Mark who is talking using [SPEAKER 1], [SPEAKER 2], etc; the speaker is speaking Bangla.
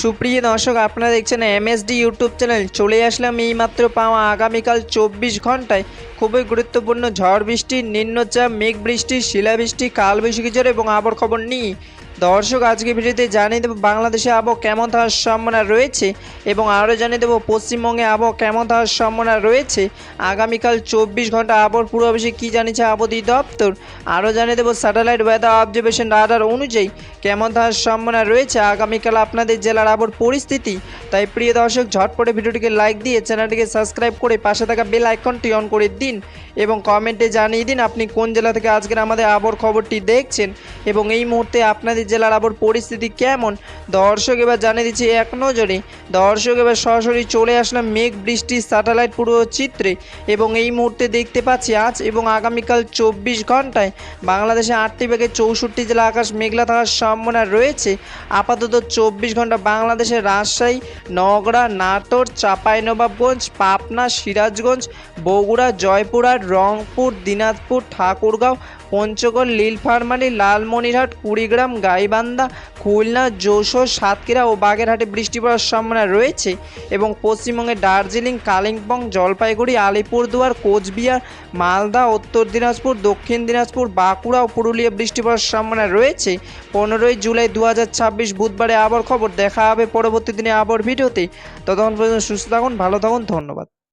[SPEAKER 1] সুপ্রিয় দর্শক, আপনারা দেখছেন এমএসডি ইউটিউব চ্যানেল। চলে আসলাম এইমাত্র পাওয়া আগামীকাল 24 ঘন্টায় খুবই গুরুত্বপূর্ণ ঝড় বৃষ্টি, নিম্নচাপ, মেঘ বৃষ্টি, শিলাবৃষ্টি, কালবৈশাখী ঝড় এবং আবহাওয়ার খবর নিয়ে দর্শক আজকে ভিডিওতে জানিয়ে দেবো বাংলাদেশে আবহাওয়া কেমন থাকার সম্ভাবনা রয়েছে এবং আরও জানিয়ে দেবো পশ্চিমবঙ্গে আবহাওয়া কেমন থাকার সম্ভাবনা রয়েছে। আগামীকাল 24 ঘন্টা আবহাওয়ার পূর্বাভাসে কী জানিয়েছে আবহাওয়া দপ্তর। আরও জানিয়ে দেবো স্যাটেলাইট ওয়েদার অবজারভেশন রাডার অনুযায়ী কেমন থাকার সম্ভাবনা রয়েছে আগামীকাল আপনাদের জেলার আবহাওয়ার পরিস্থিতি। তাই প্রিয় দর্শক, ঝটপটে ভিডিওটিকে লাইক দিয়ে চ্যানেলটিকে সাবস্ক্রাইব করে পাশে থাকা বেল আইকনটি অন করে দিন এবং কমেন্টে জানিয়ে দিন আপনি কোন জেলা থেকে আজকের আমাদের আবহাওয়ার খবরটি দেখছেন এবং এই মুহূর্তে আপনাদের জেলার আবহাওয়ার পরিস্থিতি কেমন। দর্শক, এবার জানিয়ে দিচ্ছি এক নজরে। দর্শক, এবার সরাসরি চলে আসলাম মেঘ বৃষ্টির স্যাটেলাইট পুরো চিত্রে এবং এই মুহূর্তে দেখতে পাচ্ছি আজ এবং আগামীকাল 24 ঘন্টায় বাংলাদেশে 8টি বিভাগে 64 জেলা আকাশ মেঘলা থাকার সম্ভাবনা রয়েছে। আপাতত 24 ঘন্টা বাংলাদেশের রাজশাহী, নওগাঁ, নাটোর, চাঁপাইনবাবগঞ্জ, পাবনা, সিরাজগঞ্জ, বগুড়া, জয়পুরহাট, রংপুর, দিনাজপুর, ঠাকুরগাঁও, পঞ্চগড়, নীলফামারী, লালমনিরহাট, কুড়িগ্রাম, গাইবান্ধা, খুলনা, যশোর, সাতক্ষীরা ও বাগেরহাটে বৃষ্টি পড়ার সম্ভাবনা রয়েছে এবং পশ্চিমবঙ্গে দার্জিলিং, কালিম্পং, জলপাইগুড়ি, আলিপুরদুয়ার, কোচবিহার, মালদা, উত্তর দিনাজপুর, দক্ষিণ দিনাজপুর, বাঁকুড়া ও পুরুলিয়া বৃষ্টি পড়ার সম্ভাবনা রয়েছে। 15ই জুলাই 2026 বুধবারে আবহাওয়ার খবর। দেখা হবে পরবর্তী দিনে আবহাওয়ার ভিডিওতে। ততক্ষণ পর্যন্ত সুস্থ থাকুন, ভালো থাকুন, ধন্যবাদ।